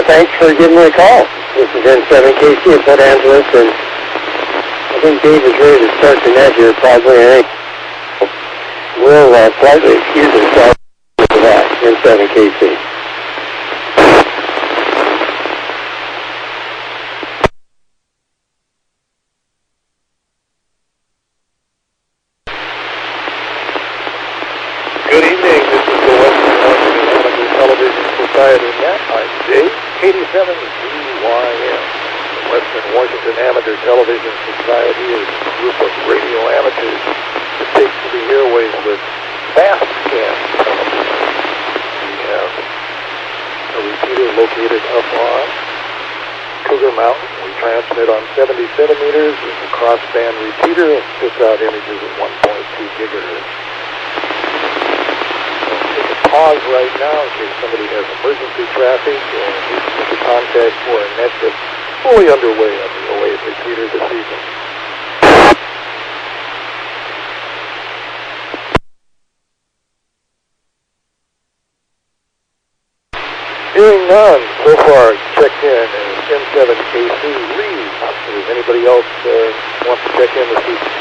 Thanks for giving me a call. This is N7KC in Port Angeles, and I think Dave is ready to start the net here probably. I think we'll politely excuse ourselves for that, N7KC. Good evening. This is the Western Washington Amateur Television Society net. I'm Dave, 87CYM. The Western Washington Amateur Television Society is a group of radio amateurs that takes to the airwaves with fast scan television. We have a repeater located up on Cougar Mountain. We transmit on 70 centimeters with a crossband repeater and spits out images at 1.2 gigahertz. Pause right now in case somebody has emergency traffic or needs to make a contact for a net that's fully underway on the 08 repeater this evening. Hearing none so far checked in as N7KC reads. Does anybody else want to check in this evening?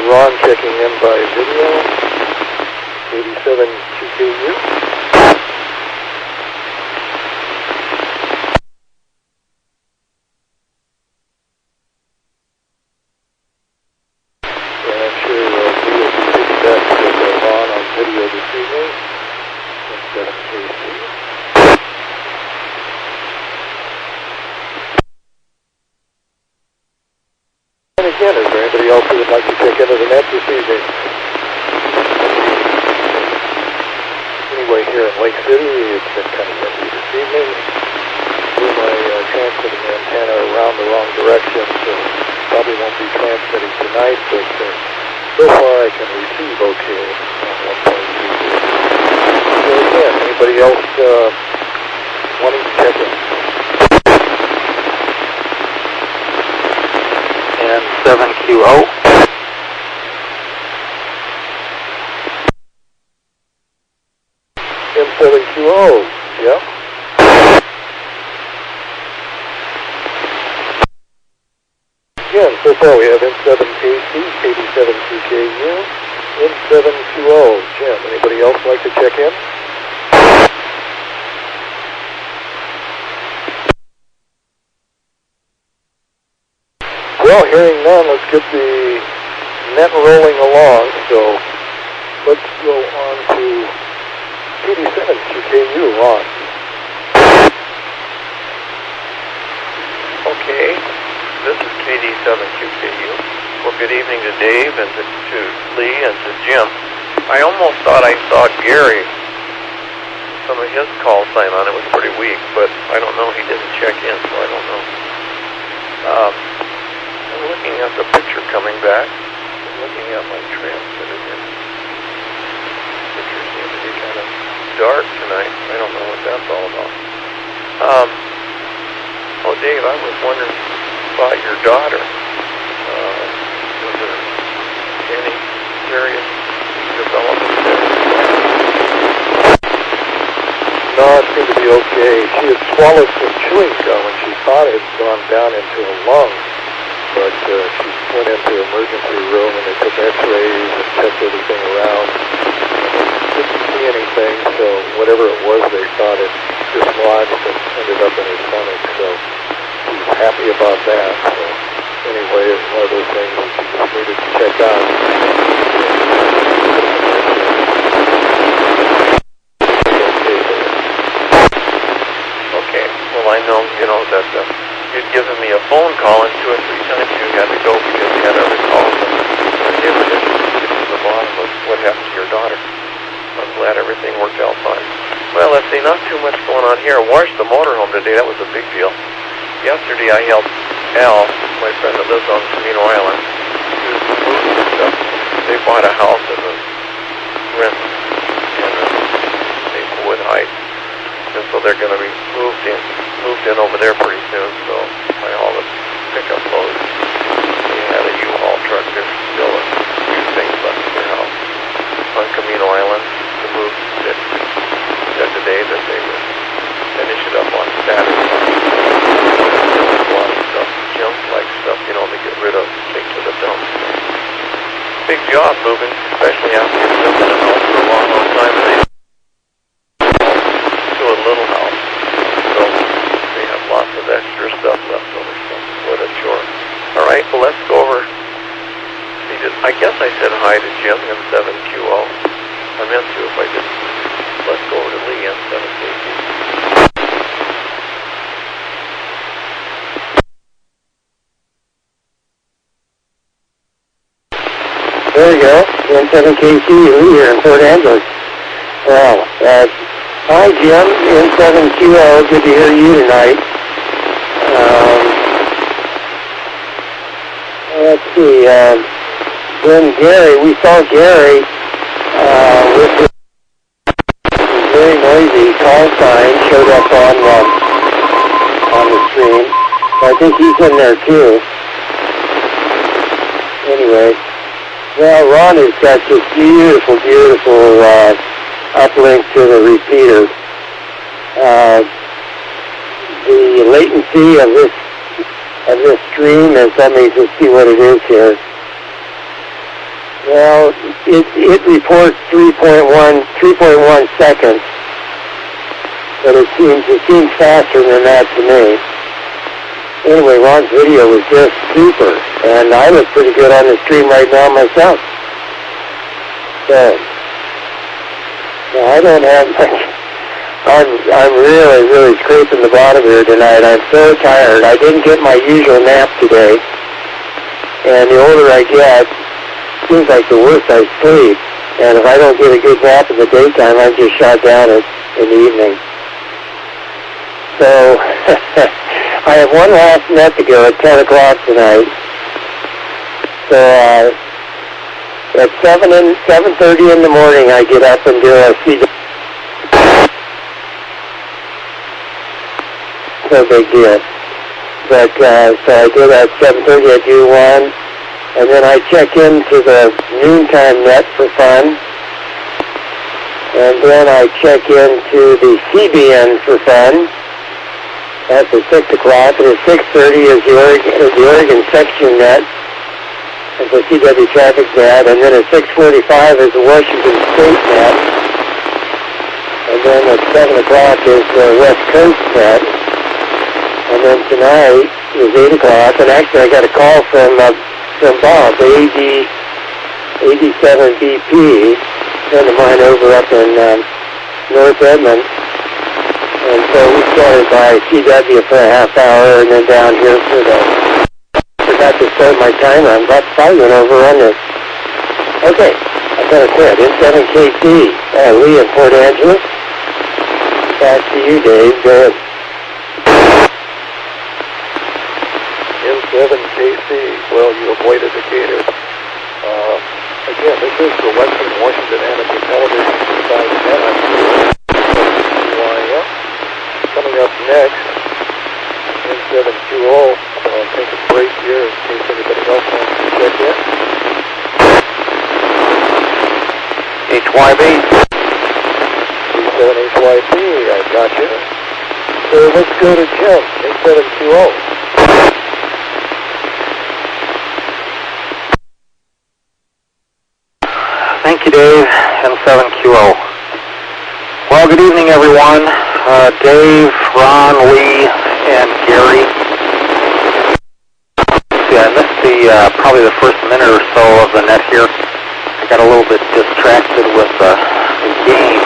Ron checking in by video, 87QKU. And I'm sure we will be taking that with Ron on video this evening, 7KC. And again, is there anybody else who would like to check into the net this evening? Anyway, here in Lake City, it's been kind of windy this evening. Blew my transmitting antenna around the wrong direction, so probably won't be transmitting tonight, but so far I can receive okay on 1.2. So again, anybody else wanting to check in? N7QO. N7QO, yep. Again, so far we have N7KC, 87QKU, N7QO. Jim, anybody else like to check in? Well, hearing none, let's get the net rolling along. So let's go on to PD7QKU, Ron. Okay, this is KD7QKU. Well, good evening to Dave and to Lee and to Jim. I almost thought I saw Gary. Some of his call sign on it was pretty weak, but I don't know. He didn't check in, so I don't know. I'm looking at the picture coming back. I'm looking at my transmitter here. Picture seems to be kind of dark tonight. I don't know what that's all about. Oh, Dave, I was wondering about your daughter. Was there any serious development there? No, it seemed to be okay. She had swallowed some chewing gum and she thought it had gone down into her lungs. But she went into the emergency room and they took x-rays and checked everything around. Didn't see anything, so whatever it was, they thought it dislodged and ended up in her stomach. So she was happy about that. So anyway, it's one of those things that she just needed to check out. Okay, well I know, that you'd given me a phone call and 2 or 3 times you had to go because you had other calls and you were just get to the bottom of what happened to your daughter. I'm glad everything worked out fine. Well, let's see, not too much going on here. I washed the motorhome today. That was a big deal. Yesterday I helped Al, my friend that lives on Camino Island, do some moves and stuff. They bought a house in the rent in Maplewood Heights, and so they're going to be moved in over there pretty soon. So I haul the pickup load job moving, especially after you've lived in a house for a long, long time, and they to a little house. So they have lots of extra stuff left over, so what a chore. All right, well, let's go over. I guess I said hi to Jim, M7QO. I meant to if I didn't. Let's go over to Lee, M7KC. There you go, M7KC, Lee here in Port Angeles. Well, hi Jim, M7QO, good to hear you tonight. Let's see, then Gary, we saw Gary with his very noisy call sign showed up on the stream. I think he's in there too. Anyway, well, Ron has got this beautiful, beautiful uplink to the repeater. The latency of this stream is, let me just see what it is here. Well, it reports 3.1 seconds, but it seems faster than that to me. Anyway, Ron's video was just super, and I look pretty good on the stream right now myself. So, I don't have much. I'm really, really scraping the bottom here tonight. I'm so tired. I didn't get my usual nap today, and the older I get, it seems like the worse I sleep. And if I don't get a good nap in the daytime, I'm just shot down in the evening. So, I have one last net to go at 10 o'clock tonight. So, at 7:30 in the morning, I get up and do a CW. No big deal. But, so I do that 7:30, I do one, and then I check into the noontime net for fun, and then I check into the CBN for fun. That's at 6 o'clock, and at 6:30 is the Oregon section net, and the CW traffic net, and then at 6:45 is the Washington State net, and then at 7 o'clock is the West Coast net. And then tonight is 8 o'clock, and actually I got a call from Bob, the WW7ATS, a friend of mine over up in North Edmond. And so we started by CW for a half hour, and then down here for forgot to start my timer. I'm about to probably went over on this. Okay, I'm going to quit. M7KC, Lee in Port Angeles. Back to you, Dave. Go ahead. M7KC, well, you avoided the gator. Again, this is the Western Washington Amateur Television Society. Coming up next, M7QO. I'll take a break here in case anybody else wants to check in. HYB. 37HYB, I got you. So let's go to Jim, M7QO. Thank you, Dave, M7QO. Well, good evening, everyone. Dave, Ron, Lee, and Gary. See, I missed probably the first minute or so of the net here. I got a little bit distracted with the game.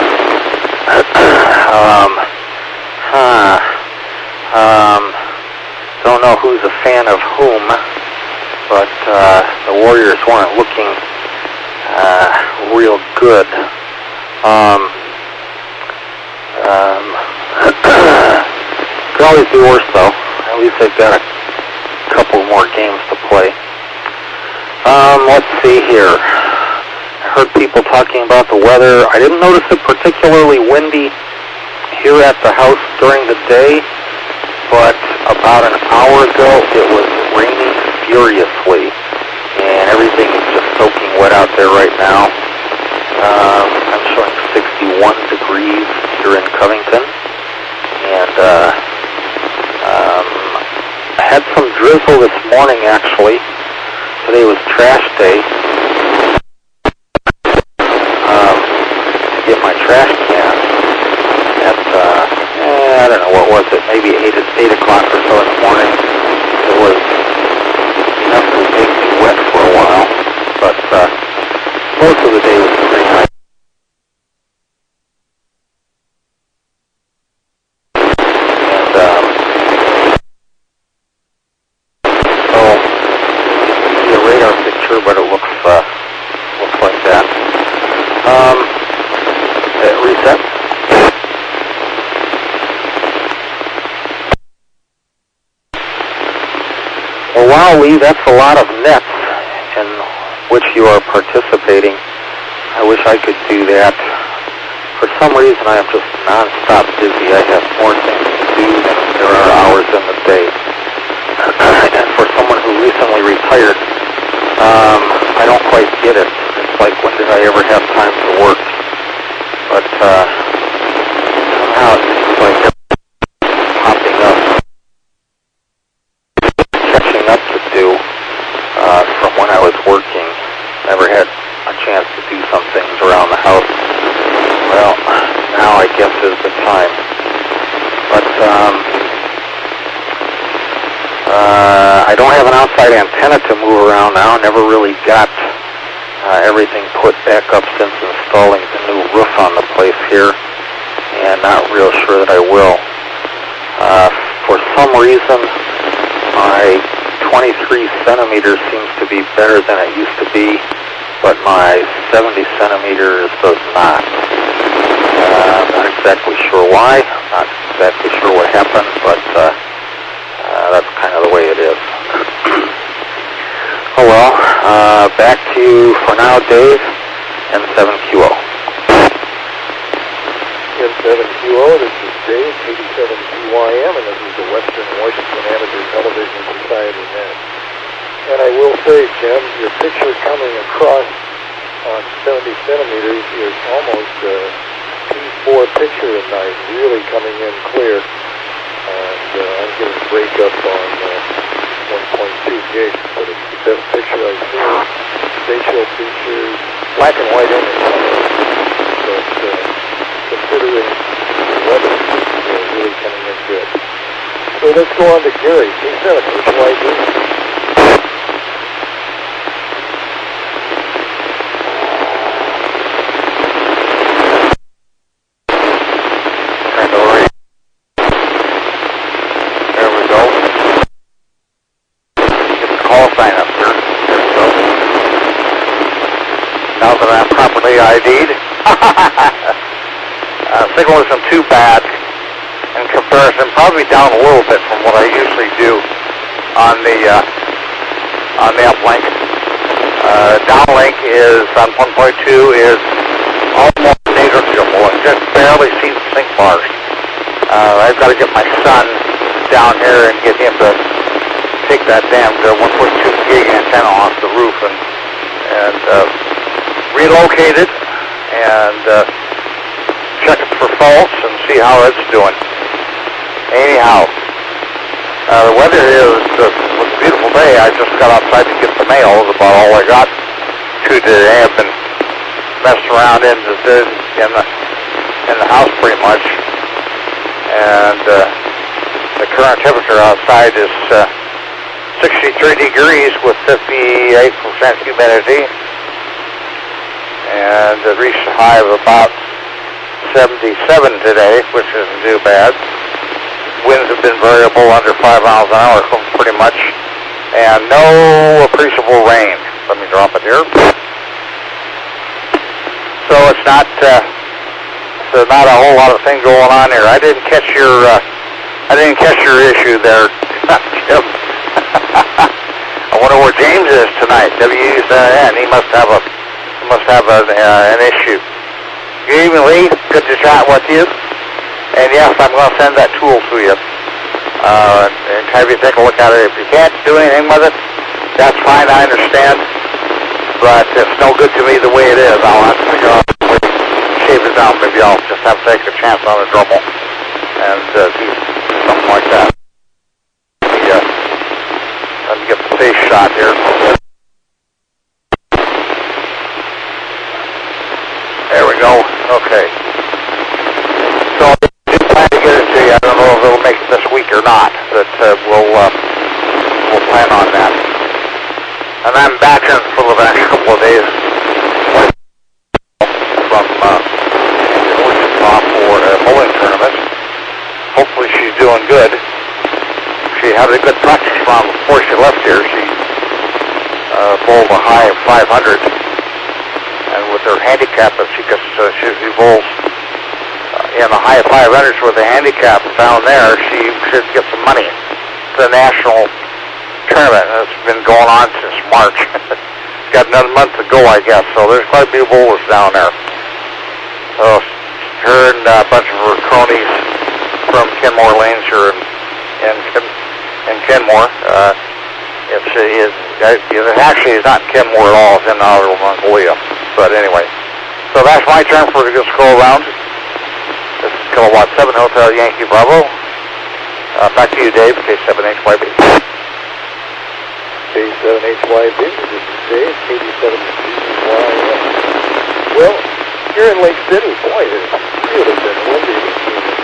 Don't know who's a fan of whom, but the Warriors weren't looking real good. Could always be worse, though. At least they've got a couple more games to play. Let's see here. I heard people talking about the weather. I didn't notice it particularly windy here at the house during the day, but about an hour ago it was raining furiously, and everything is just soaking wet out there right now. I'm showing 61 degrees here in Covington, and I had some drizzle this morning, actually. Today was trash day. trash can at, I don't know, what was it, maybe 8 o'clock or so in the morning. It was enough to make me wet for a while, but most of the day was pretty nice. But it looks like that. Reset. Well, wow, Lee, that's a lot of nets in which you are participating. I wish I could do that. For some reason, I am just non-stop busy. I have more things to do than there are hours in the day. And for someone who recently retired, I don't quite get it. It's like, when did I ever have time to work? But somehow it seems like everything's popping up, catching up to do from when I was working. Never had a chance to do some things around the house. Well, now I guess is the time. But I don't have an outside antenna to move around now. Never really got everything put back up since installing the new roof on the place here, and not real sure that I will. For some reason, my 23 centimeters seems to be better than it used to be, but my 70 centimeters does not. I'm not exactly sure why. Not exactly sure what happened, but that's kind of the way it is. Oh well, back to you for now, Dave, N7QO. N7QO, this is Dave, 87QYM, and this is the Western Washington Amateur Television Society Net. And I will say, Jim, your picture coming across on 70 centimeters is almost a P4 picture tonight, really coming in clear. And I'm getting breakup on 1.2 gigs, but it's the best picture I've seen. Facial features, black and white image, but considering the weather, it's really coming in good. So let's go on to Gary, T7, virtual ID. Now that I'm properly ID'd. Signal isn't too bad in comparison, probably down a little bit from what I usually do on the uplink. Downlink is on 1.2 is almost negligible and just barely sees the sync bars. I've got to get my son down here and get him to take that damn 1.2 gig antenna off the roof and relocate it and check it for faults and see how it's doing. Anyhow, the weather here was a beautiful day. I just got outside to get the mail. It was about all I got to today. I've been messing around in the house pretty much, and the current temperature outside is 63 degrees with 58% humidity. And it reached a high of about 77 today, which isn't too bad. Winds have been variable under 5 miles an hour pretty much, and no appreciable rain. Let me drop it here. So it's not a whole lot of things going on here. I didn't catch your issue there, Jim. I wonder where James is tonight. WW7ATS. He must have an issue. Good evening, Lee. Good to chat with you. And yes, I'm going to send that tool to you and have you take a look at it. If you can't do anything with it, that's fine. I understand. But it's no good to me the way it is. I'll have to figure out a way to shave it down. Maybe I'll just have to take a chance on a Dremel and do something like that. Let me get the face shot here. There we go. Okay. And I'm back in for the next couple of days from Wichita for a bowling tournament. Hopefully she's doing good. She had a good practice round before she left here. She bowled a high of 500. And with her handicap, if she bowls in the high 500s with a handicap down there, she should get some money. It's a national tournament, and it's been going on since March. It's got another month to go, I guess, so there's quite a few bowlers down there. So her and a bunch of her cronies from Kenmore Lanes and Kenmore. It actually is not in Kenmore at all. It's in Outer Mongolia. But anyway, so that's my turn for the scroll round. This is Kilowatt 7 Hotel Yankee Bravo. Back to you, Dave, K7HYB. K7HYB, this is Dave, K7HYB. Well, here in Lake City, boy, it's really been windy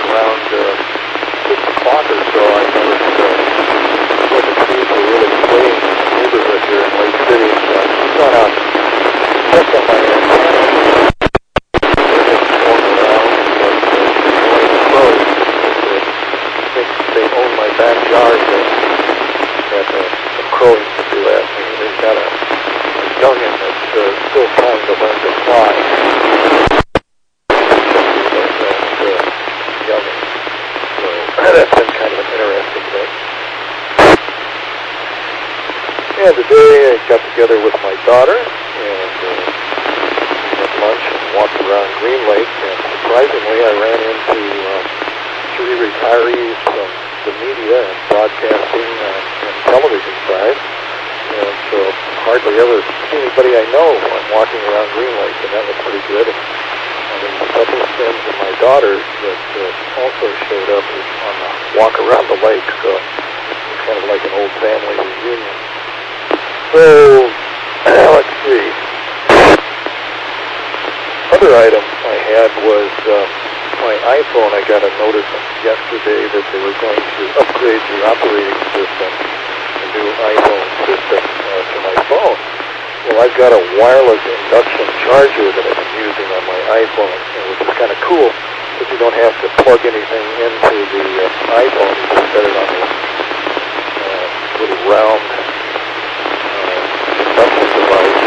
around 6 o'clock or so. I noticed when the trees were really swaying in the neighborhood here in Lake City. So I just gone out and checked on my antenna. They're just going around, but going close. I think they own my backyard. That some crows to do at me. They've got a youngin' that's still trying to learn to fly. That's been kind of an interesting thing. And today I got together with my daughter and had lunch and walked around Green Lake, and surprisingly I ran into 3 retirees from the media and broadcasting and television side, and so hardly ever see anybody I know when I'm walking around Green Lake, and that was pretty good. And a couple of friends of my daughter's that also showed up on the walk around the lake, so it's kind of like an old family reunion. So, let's see. Other item I had was my iPhone. I got a notice yesterday that they were going to upgrade the operating system, the new iPhone system, to my phone. Well, I've got a wireless induction charger that I've been using on my iPhone, which is kind of cool, because you don't have to plug anything into the iPhone. You just set it on the little round induction device,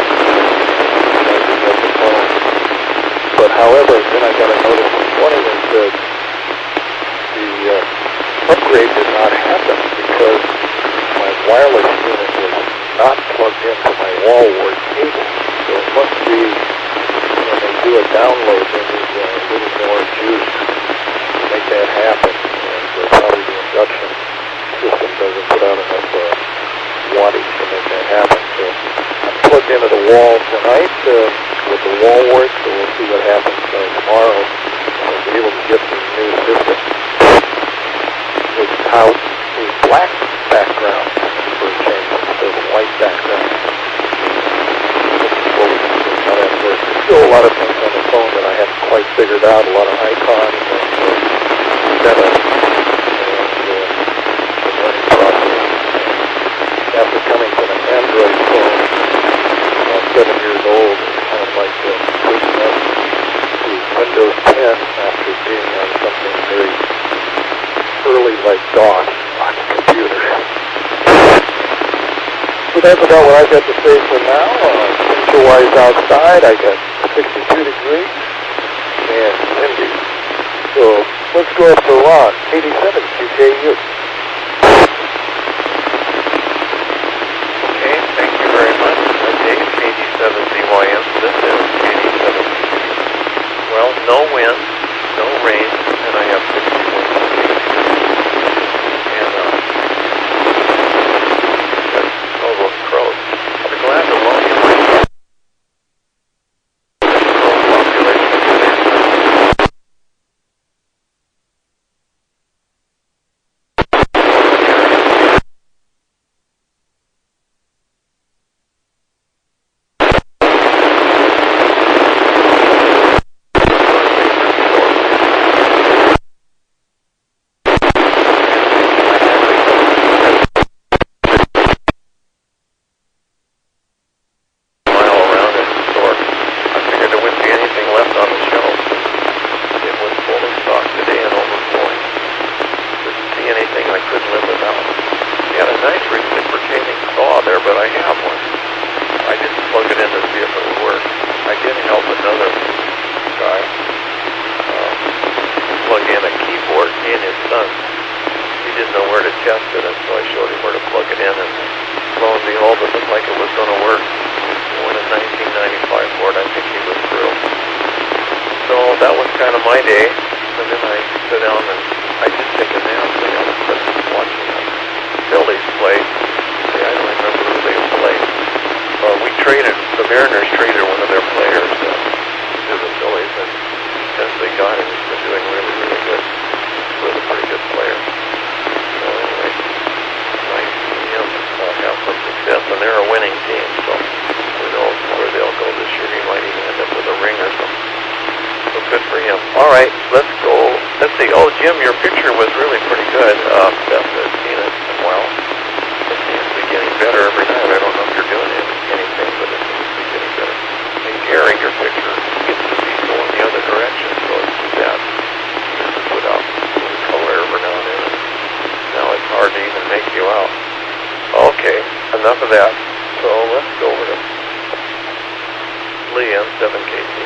charging up the phone. But however, then I got a notice this morning that said the upgrade did not happen because my wireless unit was not plugged into my wall wart cable. So it must be when they do a download, they need a little more juice to make that happen. And probably the induction system doesn't put out enough wattage to make that happen. So I'm plugged into the wall tonight with the wall wart, so we'll see what happens tomorrow. I'll be able to get the new system. It's out a black background for a change instead of a white background. How that works. There's still a lot of things on the phone that I haven't quite figured out, a lot of icons and setup, and learning process. After coming from an Android phone, about 7 years old, it's kind of like switching up to Windows 10 after being on something very early like DOS on the computer. So that's about what I've got to say for now. Temperature-wise outside, I got 62 degrees and windy. So let's go up to Ron, 87 QKU. Okay, thank you very much. Dave, 87BYM. This is 87. Well, no wind, no rain, and I have 61 degrees. And all those crows. I'll be glad to loan you my car. that I have one. I didn't plug it in to see if it would work. I did help another guy plug in a keyboard, he and his son. He didn't know where to test it, and so I showed him where to plug it in, and lo and behold, it looked like it was going to work. When a 1995 board, I think he was thrilled. So that was kind of my day, and then I sit down and I just take a nap. So I was watching the Phillies play. I don't remember who they played. We traded, the Mariners traded one of their players to the Phillies, and since they got him, he's been doing really, really good. Really a pretty good player. So anyway, nice to see him have some success, and they're a winning team, so who knows where they'll go this year. He might even end up with a ring or something. So good for him. All right, let's go. Let's see. Oh, Jim, your picture was really pretty good. Beth has seen it. Well, it seems to be getting better every night. I don't know if you're doing anything, but it seems to be getting better. And Gary, your picture seems to be going the other direction, so it's too bad. This is without any color every now and then. Now it's hard to even make you out. Okay, enough of that. So let's go over to Lee M7KC.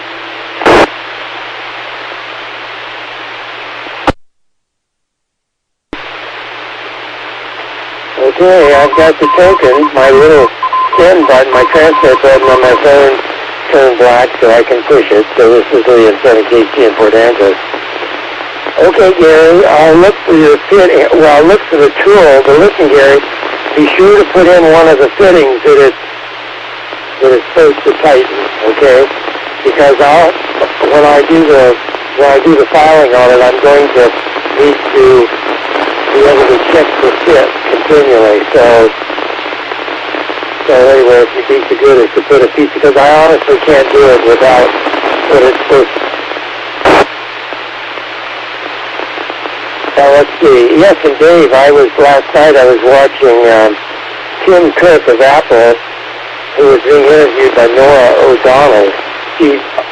Okay, I've got the token, my little send button, my transfer button on my phone turned black so I can push it. So this is Lee M7KC in Port Angeles. Okay, Gary, I'll look for your fit. Well, I'll look for the tool, but listen, Gary, be sure to put in one of the fittings that it's supposed to tighten, okay? Because when I do the filing on it, I'm going to need to be able to check the fit continually. So anyway, if you be so good as to put a piece, because I honestly can't do it without what it's supposed to. Now let's see. Yes, and Dave, last night I was watching Tim Cook of Apple, who was being interviewed by Nora O'Donnell.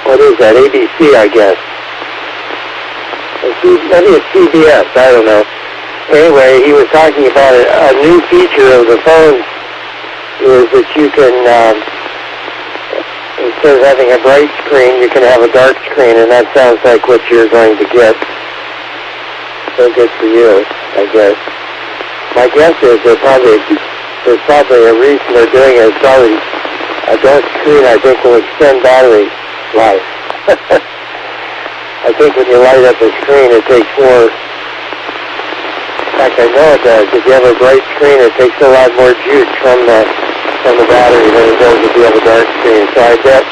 What is that? ABC, I guess. Maybe it's CBS. I don't know. Anyway, he was talking about a new feature of the phone is that you can, instead of having a bright screen, you can have a dark screen, and that sounds like what you're going to get. So good for you, I guess. My guess is there's probably a reason they're doing it. It's probably a dark screen, I think, will extend battery life. I think when you light up a screen, it takes more. In fact, I know it does. If you have a bright screen, it takes a lot more juice from the battery than it does if you have a dark screen. So I bet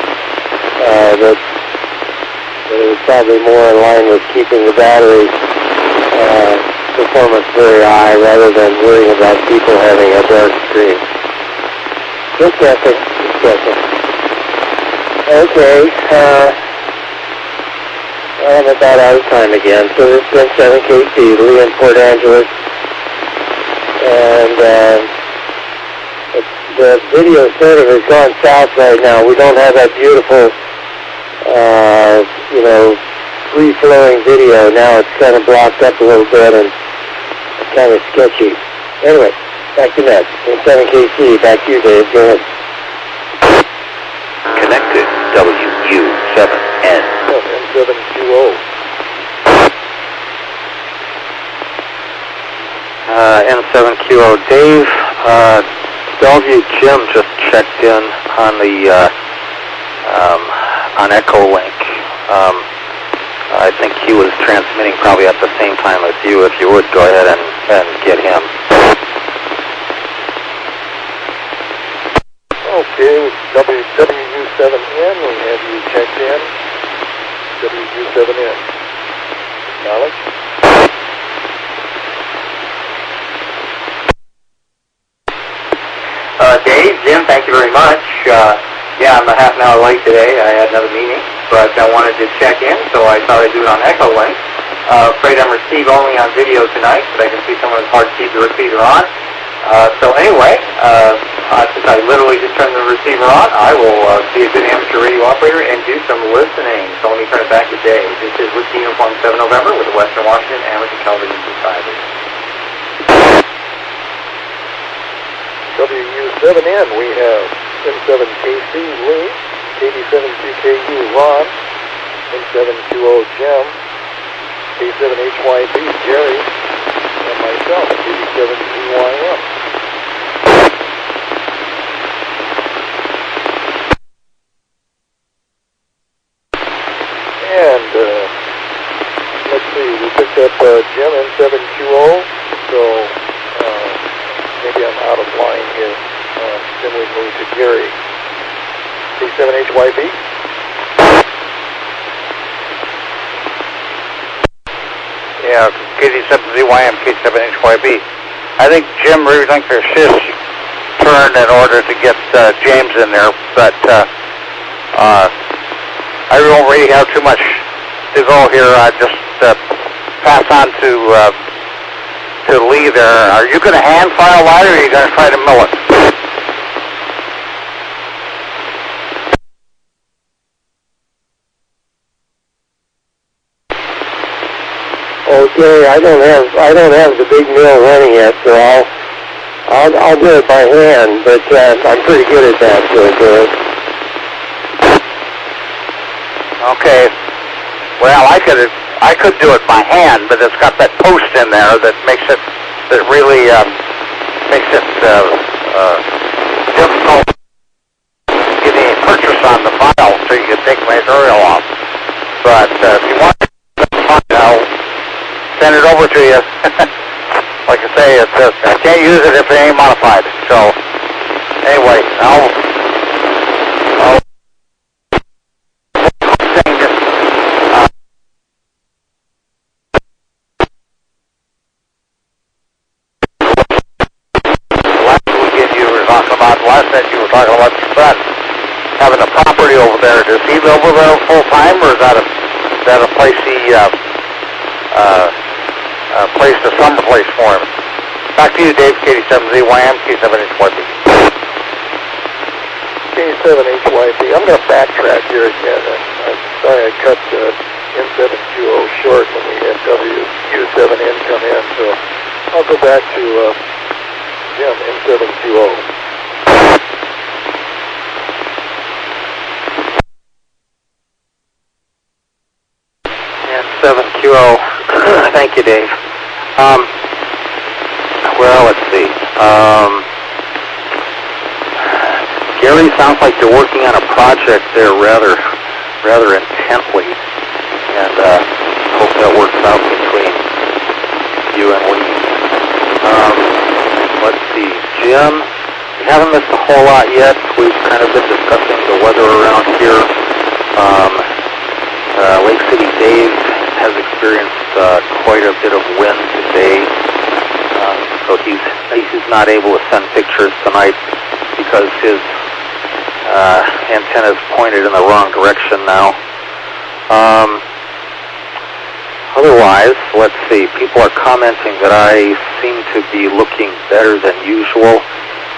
that it was probably more in line with keeping the battery performance very high rather than worrying about people having a dark screen. Just guessing. Okay. I'm about out of time again. So this is M7KC, Lee in Port Angeles. And the video sort of has gone south right now. We don't have that beautiful, free-flowing video. Now it's kind of blocked up a little bit and it's kind of sketchy. Anyway, back to Ned. M7KC, back to you, Dave. Go ahead. Connected, WU7N. M7QO. N7QO. Dave, Bellevue Jim just checked in on the on Echolink. I think he was transmitting probably at the same time as you. If you would, go ahead and get him. Okay, with WW7N, we have you checked in. WW7N. Knowledge? Dave, Jim, thank you very much. I'm a half an hour late today. I had another meeting, but I wanted to check in, so I thought I'd do it on Echolink. Afraid I'm receive only on video tonight, but I can see someone it's hard to keep the receiver on. So anyway, since I literally just turned the receiver on, I will be a good amateur radio operator and do some listening. So let me turn it back to Dave. This is Whiskey Uniform 7 November with the Western Washington Amateur Television Society. WU7N, we have N7KC Lee, KD7QKU Ron, N720 Jim, K7HYB Jerry, and myself, KD7ZYM. And let's see, we picked up Jim N7QO, so maybe I'm out of line here. Then we move to Gary. K7HYB. Yeah, KD7ZYM, K7HYB. I think Jim relinquished his turn in order to get James in there, but I don't really have too much to go here. I just pass on to Lee there. Are you going to hand file that, or are you going to try to mill it? Okay, I don't have the big mill running yet, so I'll do it by hand, but I'm pretty good at that, so Okay. Well, I could do it by hand, but it's got that post in there that makes it really difficult getting a purchase on the file so you can take material off. But if you want to, I'll send it over to you. Like I say, I can't use it if it ain't modified. So anyway, I'll talking about your son having a property over there. Does he live over there full time, or is that a place he placed a summer place for him? Back to you, Dave. KD7ZYM, K7HYB. K7HYB. I'm going to backtrack here again. I'm sorry I cut N7QO short when we had WU7N come in, so I'll go back to Jim, N7QO. N7QO. Thank you, Dave. Well, let's see. Gary, sounds like you're working on a project there rather intently, and hope that works out between you and Lee. Let's see, Jim, we haven't missed a whole lot yet. We've kind of been discussing the weather around here. Lake City Dave has experienced quite a bit of wind today, so he's not able to send pictures tonight because his antenna is pointed in the wrong direction now. Otherwise, let's see, people are commenting that I seem to be looking better than usual.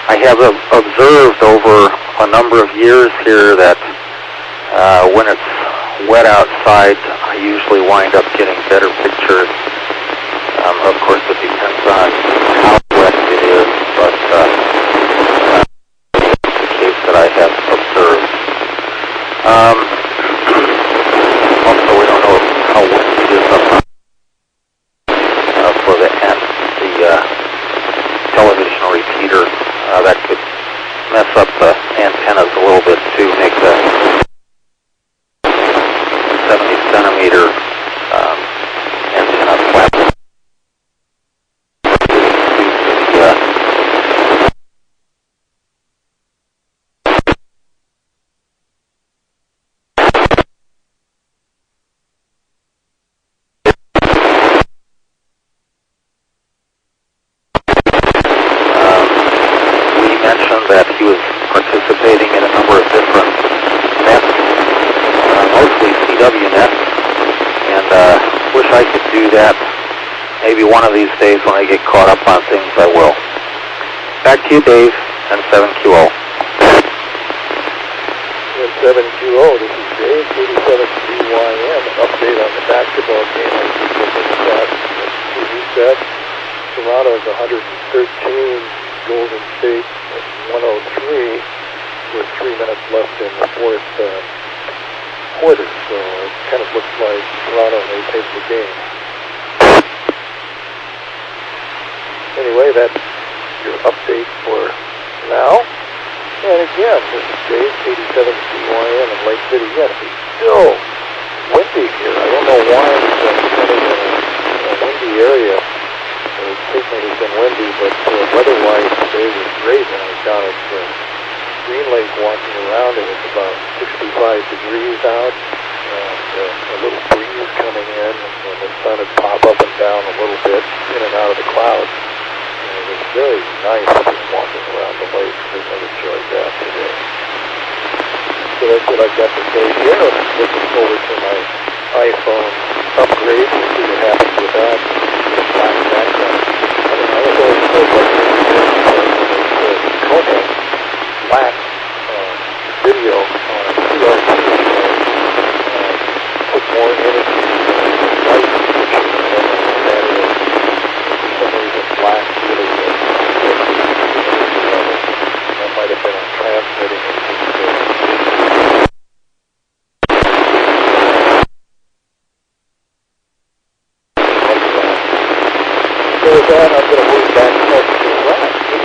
I have observed over a number of years here that when it's wet outside, I usually wind up getting better pictures. Of course, it depends on how wet it is, but that's the case that I have observed. Also, we don't know how windy it is up for the television repeater. That could mess up the antennas a little bit to make the 70-centimeter antenna flat. We mentioned that he was participating in a number of different nets, mostly CW nets, and wish I could do that. Maybe one of these days when I get caught up on things, I will. Back to you, Dave, and 7QO. N7QO, this is Dave, KD7ZYM, update on the basketball game. I see from the stats, TV set, Toronto is 113, Golden State at 103 with 3 minutes left in the fourth quarter. So it kind of looks like Toronto may take the game. Anyway, that's your update for now. And again, this is Dave, 87 CYN in Lake City. Yes, it's still windy here. I don't know why it's kind of a windy area. It certainly has been windy, but weather-wise today was great. And I was down at Green Lake walking around, and it's about 65 degrees out, and a little breeze coming in, and the sun would pop up and down a little bit, in and out of the clouds. And it was very nice just walking around the lake. I enjoyed that today. So that's what I've got to say here. I'm looking forward to my iPhone upgrade. We'll see what happens with that. Black background. I don't know, I was always told by the Kodak black video on CRT put more energy in the light picture. I don't know what that is. For some reason, black really does the energy level. That might have been transmitting it to So with that, I'm going to move back up to the right. 87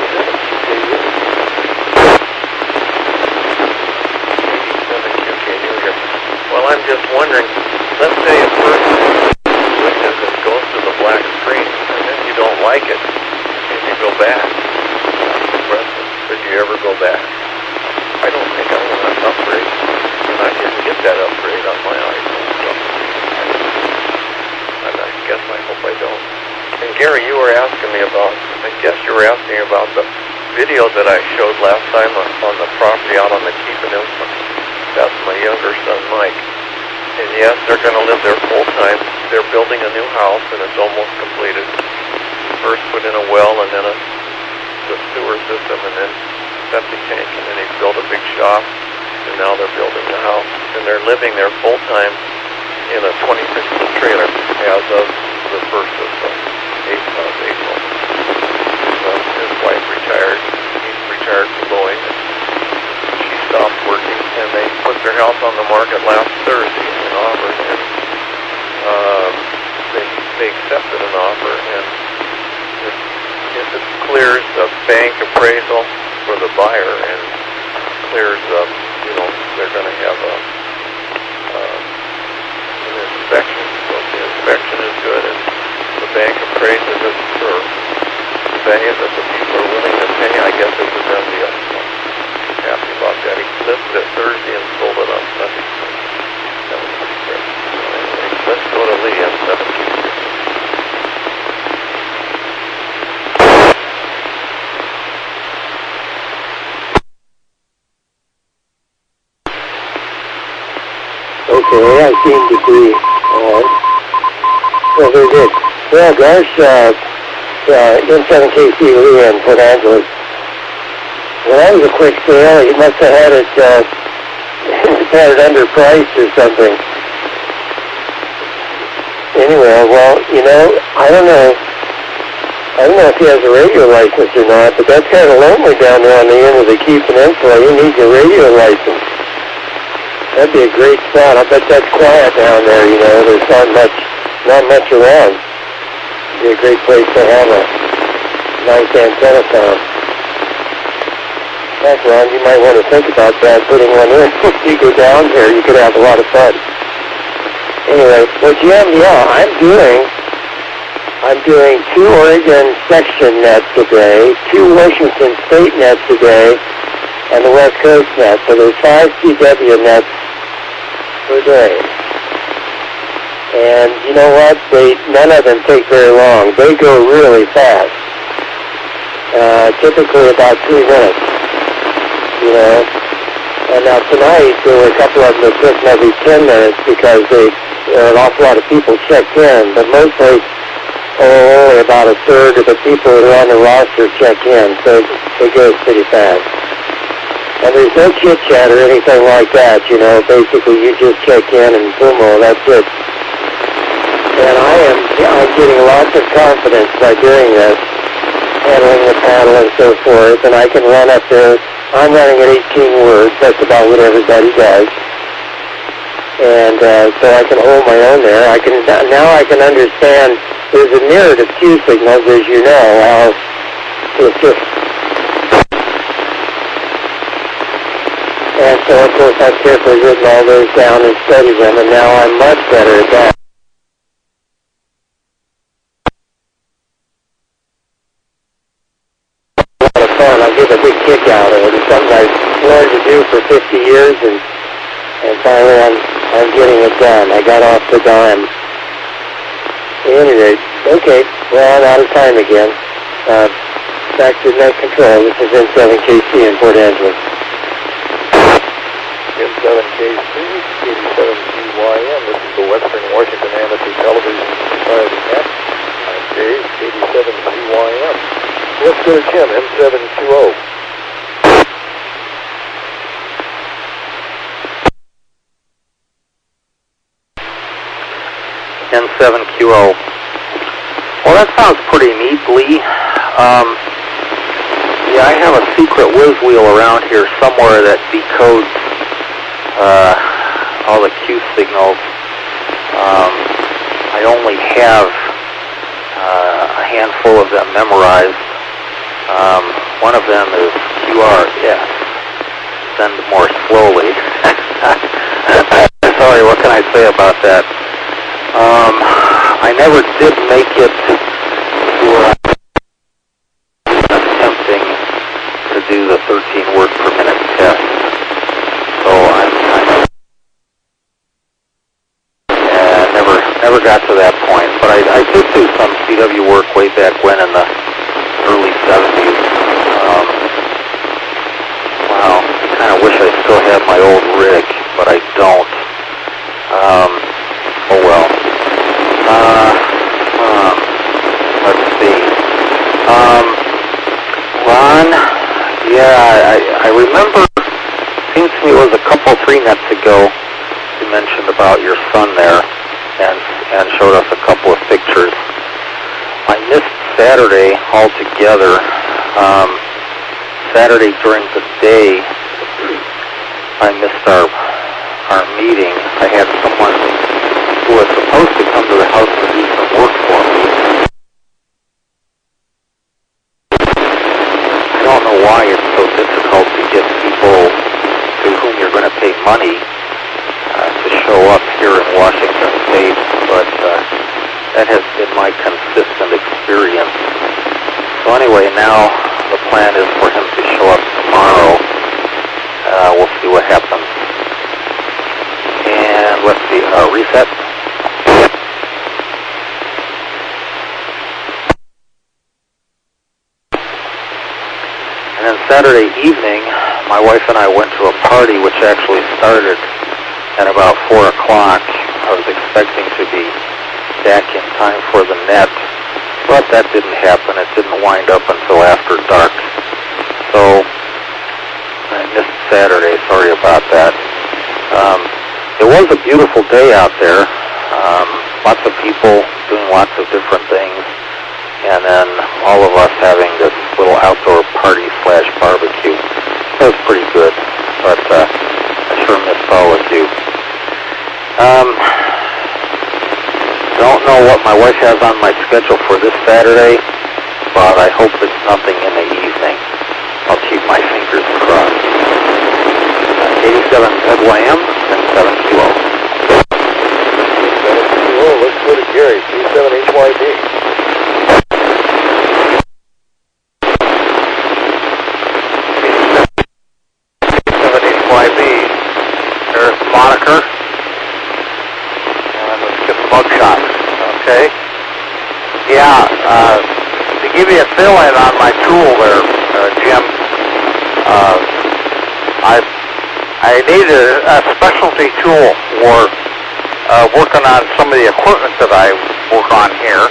QKU here. Well, I'm just wondering, let's say a person witnesses and goes to the black screen, and then you don't like it, and you go back. Could you ever go back? I don't think I want an upgrade, and I didn't get that upgrade on my iPhone, so I guess I hope I don't. And Gary, you were asking me about, I guess you were asking me about the video that I showed last time on the property out on the Keep Peninsula. That's my younger son, Mike. And yes, they're going to live there full time. They're building a new house, and it's almost completed. First put in a well, and then the sewer system, and then septic tank, and then they built a big shop, and now they're building the house. And they're living there full time in a 26-foot trailer as of the 1st of April. His wife retired. He's retired from Boeing. She stopped working, and they put their house on the market last Thursday in Auburn, and they accepted an offer, and if it clears the bank appraisal for the buyer and clears up, they're going to have an inspection. So if the inspection is good and the bank appraises it for the value that the people are willing to pay, I guess it's a done deal. So he's happy about that. He listed it Thursday and sold it on Sunday. That was pretty great. So anyway, let's go to Lee on 17. Okay, I seem to be on. Well, very good. Well, gosh, N7KC Lee in Port Angeles. Well, that was a quick sale. He must have had it underpriced or something. Anyway, well, I don't know if he has a radio license or not, but that's kind of lonely down there on the end of the Key Peninsula. He needs a radio license. That'd be a great spot. I bet that's quiet down there, There's not much around. It'd be a great place to have a nice antenna found. Heck, Ron, you might want to think about that, putting one in. If you go down there, you could have a lot of fun. Anyway, well, Jim, I'm doing 2 Oregon section nets today, 2 Washington State nets today, and the West Coast net. So there's 5 CW nets per day. And you know what? None of them take very long. They go really fast. Typically about 3 minutes. And now tonight there were a couple of them that took maybe 10 minutes because an awful lot of people checked in, but mostly only about a third of the people that are on the roster check in, so it goes pretty fast. And there's no chit-chat or anything like that, basically you just check in and boom, that's it. And I'm getting lots of confidence by doing this. handling the paddle and so forth, and I can run up there. I'm running at 18 words. That's about what everybody does. And so I can hold my own there. Now I can understand there's a narrative cue signals, as you know, how it's just... And so, of course, I've carefully written all those down and studied them, and now I'm much better at that. A lot of fun. I get a big kick out of it. It's something I've learned to do for 50 years, and finally I'm getting it done. I got off the dime. At any rate, okay, well, I'm out of time again. Back to net control. This is N7KC in Port Angeles. N7KC, 87CYM. This is the Western Washington Amateur Television Society net. I'm Dave, 87CYM. Let's go to Jim, N7QO. N7QO. Well, that sounds pretty neat, Lee. Yeah, I have a secret whiz wheel around here somewhere that decodes all the Q signals. I only have a handful of them memorized. One of them is QRS, send more slowly. Sorry, what can I say about that? I never did make it to attempting to do the 13 word per minute test. So I'm never got to that point. But I did do some CW work way back when in the early 70s. Wow, I kind of wish I still had my old rig, but I don't. Oh well. Let's see. Ron, yeah, I remember, seems to me it was a couple, 3 nets ago, you mentioned about your son there and showed us a couple of pictures. I missed Saturday altogether. Saturday during the day, I missed our meeting. I had someone who was supposed to come to the house to do some work for me. I don't know why it's so difficult to get people to whom you're going to pay money to show up here in Washington State, but that has been my consistent experience. So anyway, now the plan is for him to show up tomorrow. We'll see what happens. And let's see, reset. And then Saturday evening, my wife and I went to a party which actually started at about 4 o'clock. I was expecting to be back in time for the net, but that didn't happen. It didn't wind up until after dark. So I missed Saturday. Sorry about that. It was a beautiful day out there. Lots of people doing lots of different things. And then all of us having this little outdoor party / barbecue. It was pretty good, but I sure missed all of you. Don't know what my wife has on my schedule for this Saturday, but I hope it's nothing in the evening. I'll keep my fingers crossed. 87 ZYM and 7QO. 7QO, let's go to Gary, P7HYD. 7HYB. There's the moniker. And let's get the mugshot. Okay. Yeah, to give you a fill-in on my tool there, Jim, I needed a specialty tool for working on some of the equipment that I work on here,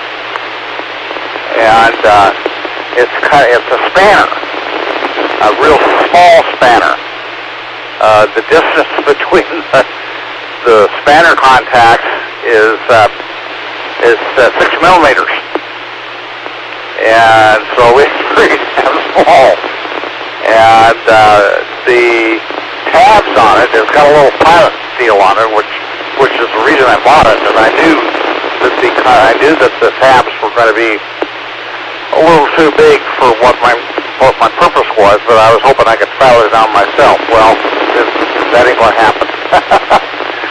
and it's a spanner, a real small spanner. The distance between the spanner contacts is 6 millimeters, and so it's pretty damn small. And the tabs on it, it's got a little pilot feel on it, which is the reason I bought it. And I knew that the tabs were going to be a little too big for what my purpose was, but I was hoping I could travel it down myself. Well, that ain't going to happen.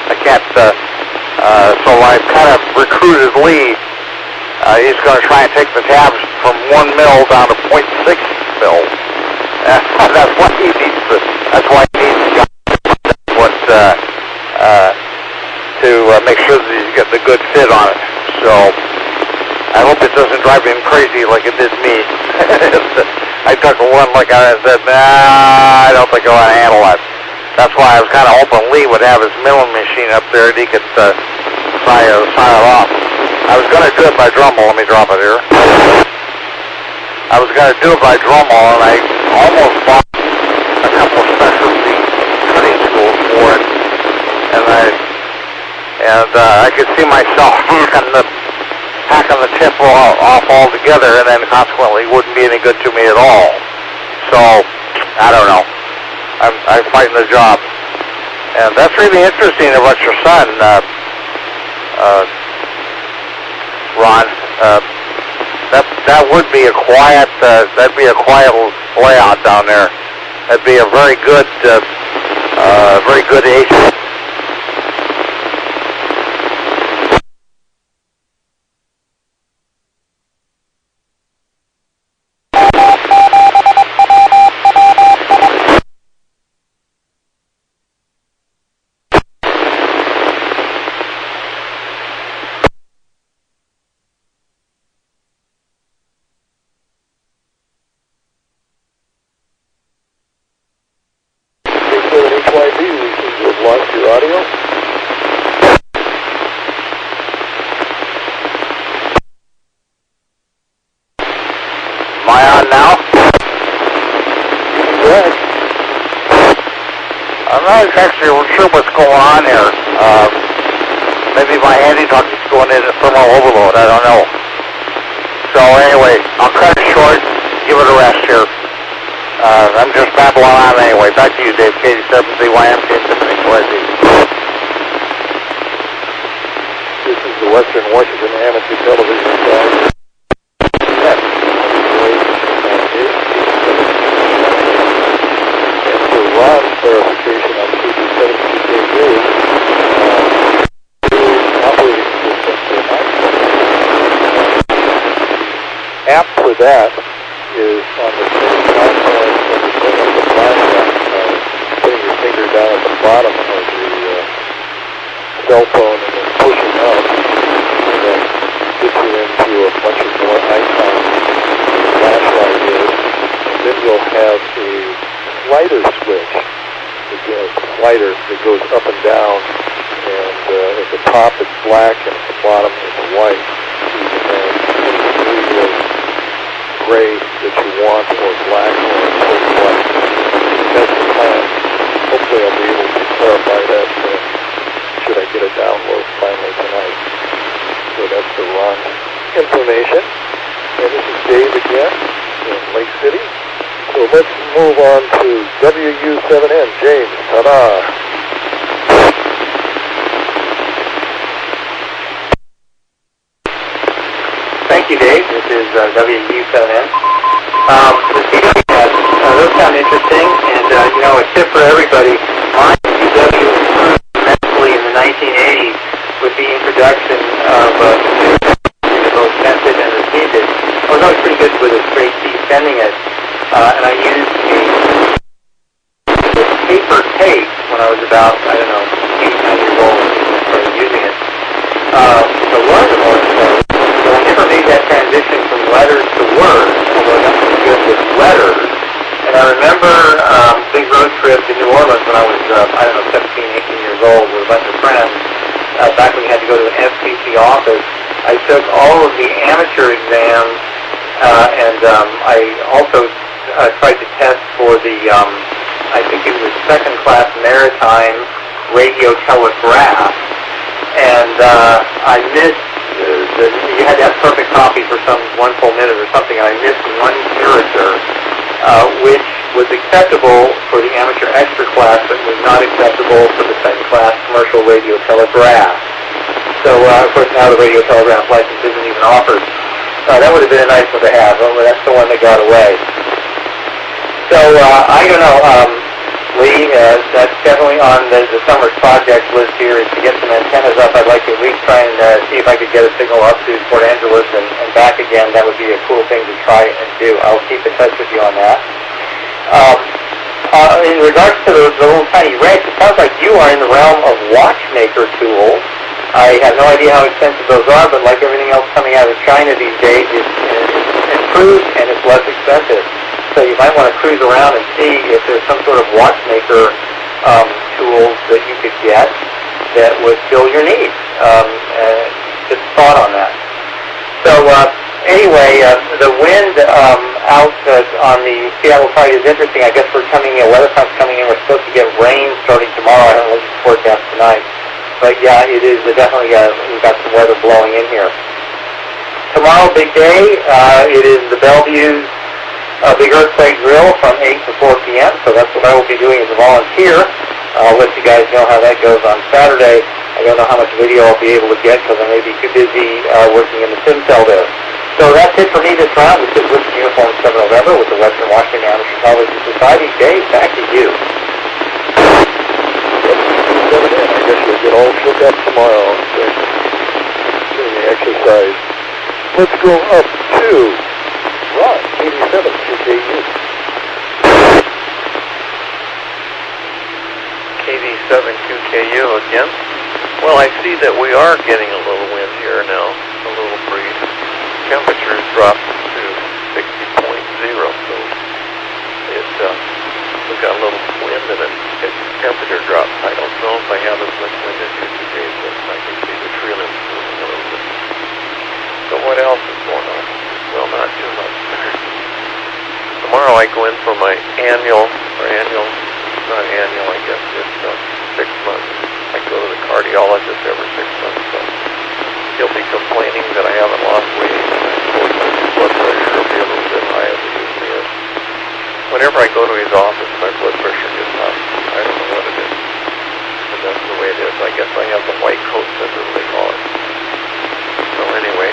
I can't. So I kind of recruited Lee. He's going to try and take the tabs from 1 mil down to 0.6 mil. That's why he needs to. That's why he needs to make sure that he's got the good fit on it. So I hope it doesn't drive him crazy like it did me. I took one look at it and said, nah, I don't think I want to handle it. That's why I was kind of hoping Lee would have his milling machine up there and he could sign it off. I was going to do it by Drummel. Let me drop it here. I was going to do it by Drummel, and I almost bought a couple of specialty cutting tools for it. And I could see myself hacking the tip off altogether, and then consequently it wouldn't be any good to me at all. So, I don't know. I'm fighting the job. And that's really interesting about your son, Ron. That would be a quiet, that'd be a quiet layout down there. That'd be a very good agent. Lost your audio? Am I on now? Yes. I'm not exactly sure what's going on here. Maybe my handy talk is going into thermal overload. I don't know. So anyway, I'll cut it short, give it a rest here. I'm just babbling on anyway. Back to you, Dave. KD7ZYM, KD7XYZ. This is the Western Washington Amateur Television Side. And for Ron's clarification on CD7CKU, operating system for app for that is on the same platform when you bring up the flashlight, putting your finger down at the bottom of the cell phone and then pushing up, and then gets you into a bunch of more icons than the flashlight is, and then you'll have a slider switch, again, a slider that goes up and down, and at the top it's black and at the bottom it's white. So you can have gray that you want, or black, or white. That's the plan. Hopefully I'll be able to clarify that should I get a download finally tonight. So that's the Ron information. And this is Dave again in Lake City. So let's move on to WU7N. James, ta-da! Thank you, Dave. This is WU7N. The CWS, those sound interesting, and a tip for everybody. My CW improved immensely in the 1980s with the introduction of both sent it and received it. I was always pretty good with a straight C sending it, and I used a paper tape when I was about, 8, 9 years old when I started using it. To learn the Morse code. So I never made that transition from letters to words, although I got pretty good with letters. And I remember big road trip to New Orleans when I was, 17, 18 years old with a bunch of friends. Back when you had to go to an FCC office, I took all of the amateur exams, and I also tried to test for the, I think it was second class maritime radio telegraph. And I missed you had to have perfect copy for some 1 full minute or something, and I missed one character, which was acceptable for the amateur extra class, but was not acceptable for the second class commercial radio telegraph. So, of course, now the radio telegraph license isn't even offered. That would have been a nice one to have. That's the one that got away. So, I don't know, Lee, that's definitely on the summer's project list here, is to get some antennas up. I'd like to at least try and see if I could get a signal up to Port Angeles and back again. That would be a cool thing to try and do. I'll keep in touch with you on that. In regards to the little tiny wrecks, it sounds like you are in the realm of watchmaker tools. I have no idea how expensive those are, but like everything else coming out of China these days, it's improved and it's less expensive. So you might want to cruise around and see if there's some sort of watchmaker tools that you could get that would fill your needs. Just thought on that. So anyway, the wind out on the Seattle side is interesting. I guess we're coming in, weather front's coming in. We're supposed to get rain starting tomorrow. I haven't looked at the forecast tonight. But yeah, it is definitely, we've got some weather blowing in here. Tomorrow, big day. It is the Bellevue's Big Earthquake Grill from 8 to 4 p.m., so that's what I will be doing as a volunteer. I'll let you guys know how that goes on Saturday. I don't know how much video I'll be able to get because I may be too busy working in the sim cell there. So that's it for me this round. This is Richard Uniform 7 November with the Western Washington Amateur Television Society. Dave, back to you. I guess you'll get all shook up tomorrow during the exercise. Let's go up to Ron, 87 QKU. KV7QKU again. Well, I see that we are getting a little wind here now, a little breeze. Temperatures dropped to 60.0, so we've got a little wind and its temperature drops. I don't know if I have as much wind as yesterday, but I can see the tree limbs moving a little bit. So what else is going on? Well, not too much. Tomorrow I go in for my annual, not annual, I guess, it's 6 months. I go to the cardiologist every 6 months, so he'll be complaining that I haven't lost weight, and I suppose my blood pressure will be a little bit high as it usually is. Whenever I go to his office, my blood pressure gets up. I don't know what it is, but that's the way it is. I guess I have the white coat syndrome, they call it. So anyway,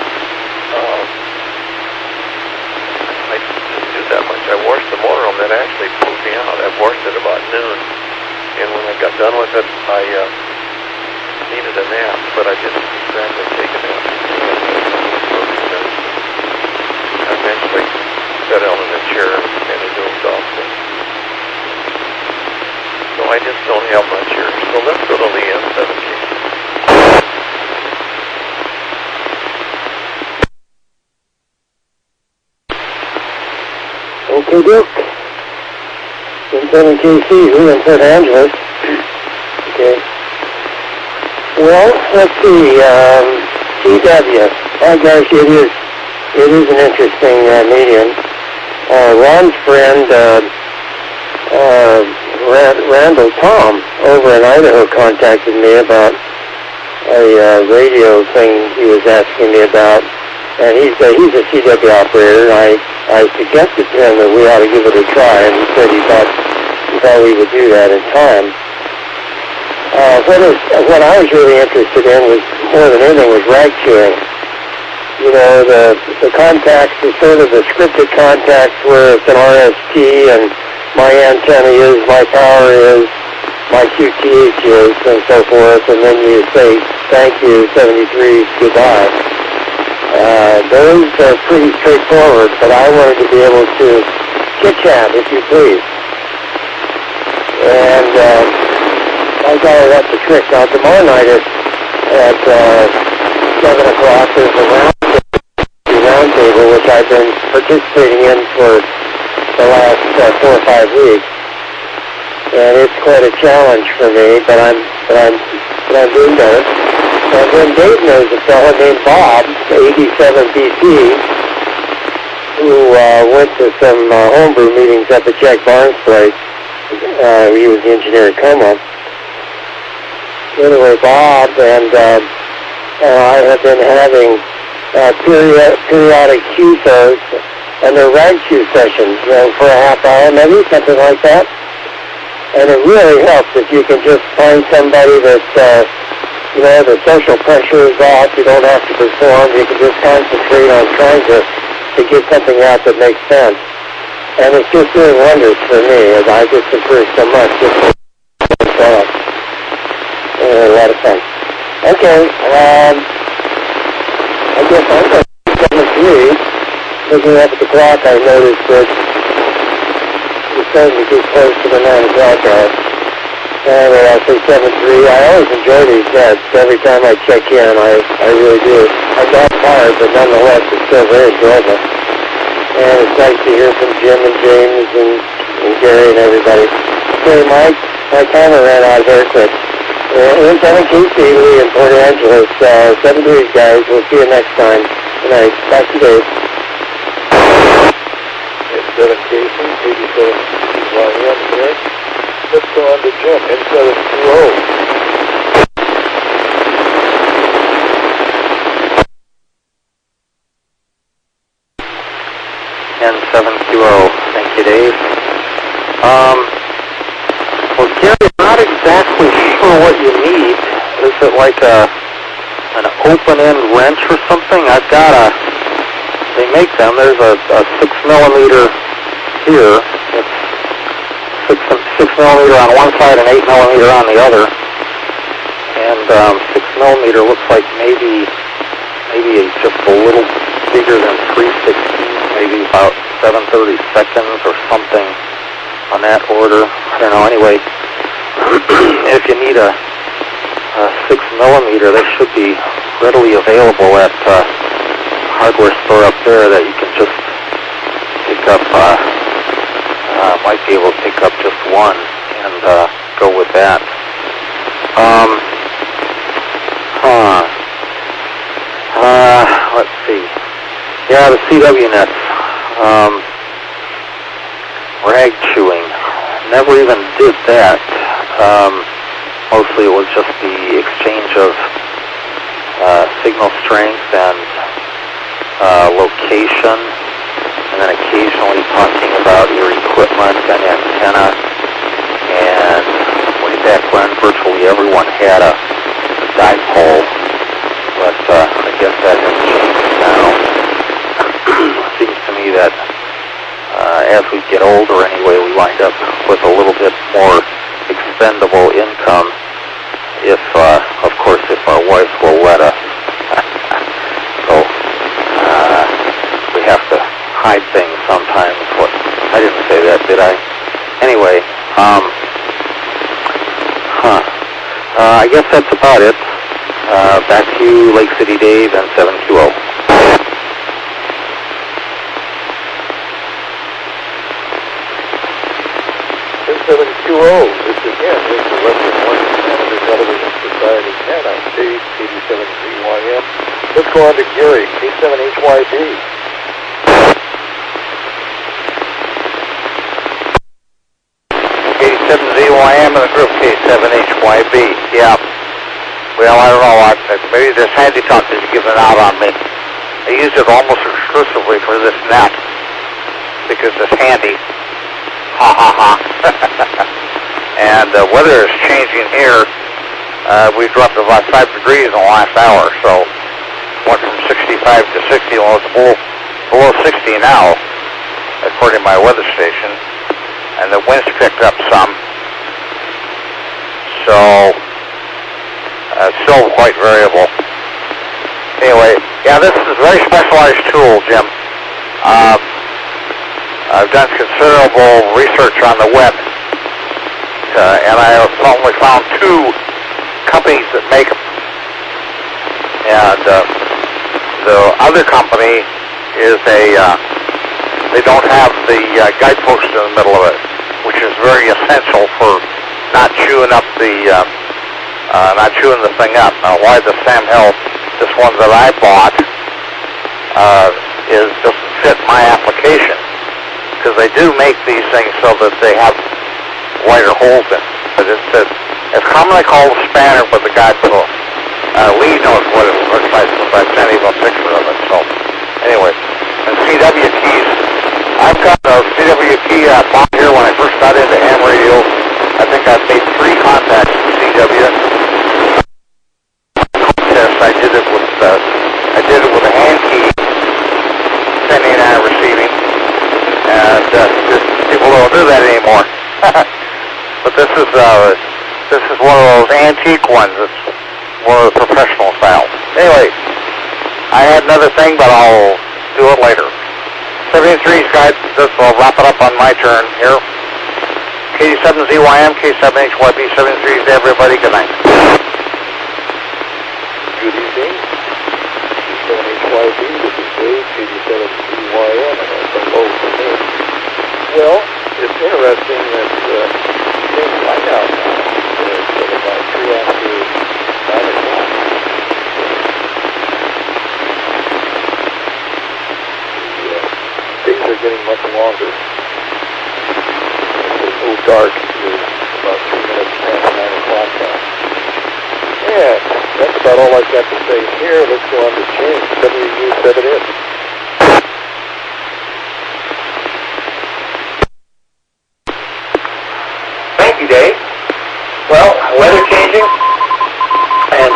I didn't do that much. I washed the motorhome. That actually pulled me out. I washed it about noon, and when I got done with it, I needed a nap, but I didn't exactly take a nap. I eventually sat down in a chair and I dozed off. So I just don't have much here. So let's go to the N17. Okay, Duke. N7KC here in Port Angeles. Okay. Well, let's see. CW. Oh gosh, it is an interesting medium. Ron's friend, Randall Tom over in Idaho contacted me about a radio thing he was asking me about, and he's a CW operator, and I suggested to him that we ought to give it a try, and he said he thought we would do that in time. What I was really interested in was, more than anything, was rag chewing. You know, the contacts, the sort of the scripted contacts where it's an RST and my antenna is, my power is, my QTH is, and so forth, and then you say, thank you, 73, goodbye. Those are pretty straightforward, but I wanted to be able to chit-chat, if you please. And I got it up to trick. Now, tomorrow night at 7 o'clock, there's a roundtable, which I've been participating in for the last 4 or 5 weeks. And it's quite a challenge for me, but I'm doing better. And then Dave knows a fellow named Bob, 87 BC, who went to some homebrew meetings up at Jack Barnes' place. He was the engineer at Como. Anyway, Bob and I have been having periodic QSOs and their rag chew sessions, for a half hour, maybe something like that. And it really helps if you can just find somebody that, the social pressure is off. You don't have to perform. You can just concentrate on trying to get something out that makes sense. And it's just doing wonders for me, as I just improved so much just for myself. A lot of fun. Okay, I guess I'm going to 7-3. Looking up at the clock, I noticed that it's starting to get close to the 9 o'clock hour. And I say 7-3. I always enjoy these sets. Every time I check in, I really do. I'm not tired, but nonetheless, it's still very enjoyable. And it's nice to hear from Jim and James and Gary and everybody. Okay, Mike, my timer ran out very quick. In 7KC in Port Angeles, 7-3, guys. We'll see you next time. Good night. Back to Dave. It's 7KC, 87YM here. Let's go on to Jim, N720. N720. Thank you, Dave. Well, Gary, I'm not exactly sure what you need. Is it like an open-end wrench or something? I've got they make them. There's a 6mm here. It's 6mm on one side and 8mm on the other. And 6mm looks like maybe just a little bigger than 3/16, maybe about 7/32 or something on that order. I don't know. Anyway, if you need a 6mm, they should be readily available at hardware store up there that you can just pick up. Might be able to pick up just one and go with that. Let's see. Yeah, the CW nets. Rag chewing. Never even did that. Mostly it was just the exchange of signal strength and location, and then occasionally talking about your equipment and antenna. And way back when, virtually everyone had a dipole, but I guess that has changed now. It seems to me that as we get older anyway, we wind up with a little bit more expendable income if, of course, if our wife will let us. So, we have to hide things sometimes. I didn't say that, did I? Anyway, I guess that's about it. Back to you, Lake City Dave and 7QO. N7QO, this again is the Western Washington Amateur Television Society and I'm Dave, 87ZYM. Let's go on to Gary, K7HYB. K7ZYM and the group K7HYB. Yeah. Well, I don't know. Maybe this handy talk is giving out on me. I use it almost exclusively for this net because it's handy. Ha ha ha. And the weather is changing here. We dropped about 5 degrees in the last hour, so went from 65 to 60. Well, it's below 60 now, according to my weather station. And the winds picked up some. So, still quite variable. Anyway, yeah, this is a very specialized tool, Jim. I've done considerable research on the web, and I have only found 2 companies that make them. And the other company is they don't have the guidepost in the middle of it, which is very essential for not chewing the thing up. Now, why the Sam Hill, this one that I bought, doesn't fit my application. Because they do make these things so that they have wider holes in it. But it's commonly called a spanner with a guidepost. Lee knows what it looks like since I sent him a picture of it. So, anyway, and CWTs. I've got a CWT bought here when I first got into ham radio. I think I've made 3 contacts with CW. Test. I did it with a hand key, sending and receiving, and just people don't do that anymore. But this is one of those antique ones. It's one of the professional styles. Anyway, I had another thing, but I'll do it later. 73's guys, I'll wrap it up on my turn here. KD7ZYM, K7HYB, 73's to everybody. Good night. Good evening. K7HYB, this is Dave, KD7ZYM, and that's a low for me. Well, it's interesting that things light out now. It's about 3 after 9 o'clock. Days are getting much longer. It's a little dark. It's about 3 minutes past 9 o'clock now. And that's about all I've got to say here. Let's go on to James, WW7ATS. Thank you, Dave. Well, weather changing, and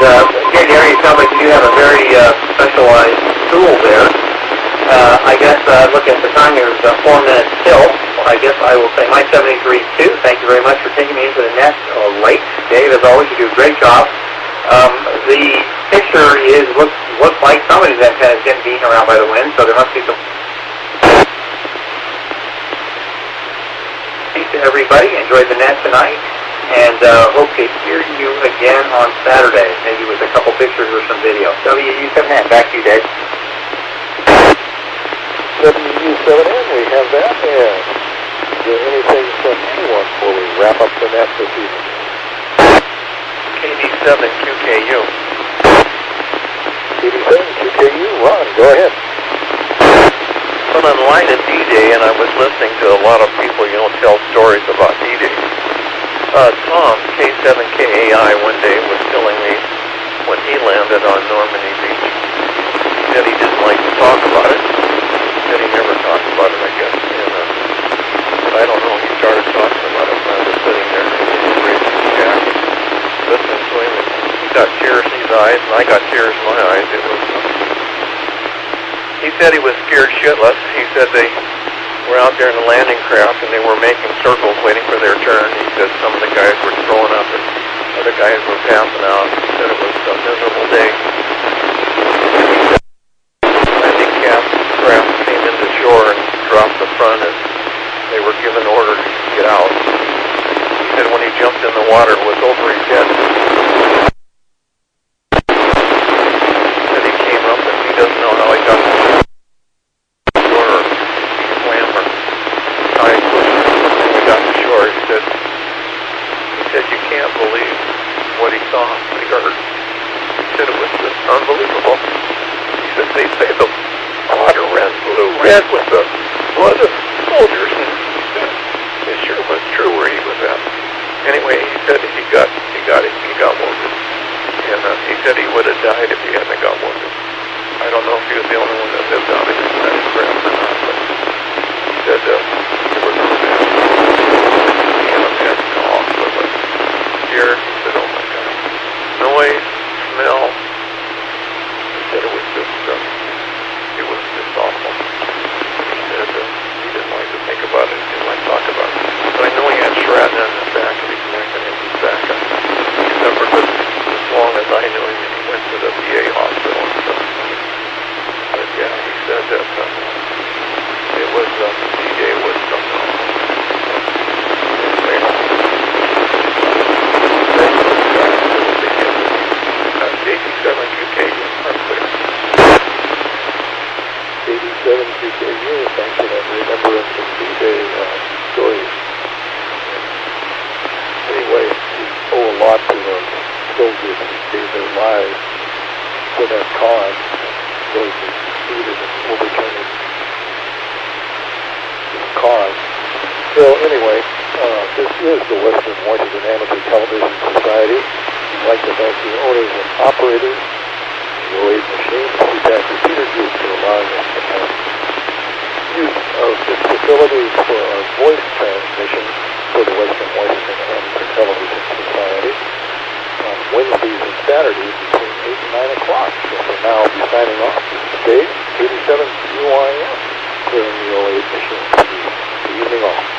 here in the area, it sounds like you do have a very specialized tool there. I guess, look at the time here, it's 4 minutes till. I guess I will say my 73-2. Thank you very much for taking me into the nest late. Dave, as always, you do a great job. The picture looks like somebody's antenna is getting beaten around by the wind, so there must be some... Thanks to everybody. Enjoyed the net tonight, and hope to hear you again on Saturday, maybe with a couple pictures or some video. WU7N, back to you, Dave. WU7N, we have that, and is there anything from anyone before we wrap up the net this evening? KD7QKU. KD7QKU, Ron, go ahead. Went online at D-Day, and I was listening to a lot of people, tell stories about D-Day. Tom, K7KAI, one day was telling me when he landed on Normandy Beach, he said he didn't like to talk about it. He said he never talked about it, I guess. And I don't know, he started talking about it when I was sitting there in his racing shack, listening to him, and he got tears in his eyes, and I got tears in my eyes. It was... He said he was scared shitless. He said they were out there in the landing craft and they were making circles waiting for their turn. He said some of the guys were throwing up and other guys were passing out. He said it was a miserable day. Landing craft came into shore and dropped the front and they were given orders to get out. He said when he jumped in the water it was over his head. He said he came up and he doesn't know how he got to unbelievable. He said they say the water ran blue red with the blood of soldiers, and it sure was true where he was at. Anyway, he said he got wounded, and he said he would have died if he hadn't got wounded. I don't know if he was the only one that lived out in his craft or not, but he said it was a bad. He had a bad cough, but scared. He said, "Oh my God, noise, smell." Said it was just awful. He said he didn't like to think about it, he didn't like to talk about it. But I know he had shrapnel in his back of his neck and in his back. I remember as long as I knew him, and he went to the VA hospital and stuff. But yeah, he said that it was D-Day was something else. KD7QKU, KD7QKU, thanks for that remembrance of D-Day stories. Anyway, we owe a lot to the soldiers who gave their lives for that cause, those who succeeded in overturning this cause. So anyway, this is the Western Washington Amateur Television Society. We'd like to thank the owners and operators of the 08 machine, the CPAC Repeater Group, for allowing us to have use of this facility for our voice transmission for the Western Washington Amateur Television Society on Wednesdays and Saturdays between 8 and 9 o'clock. So for now, I'll be signing off. This is Dave, 87 UIM, clearing the 08 machine. Good evening all.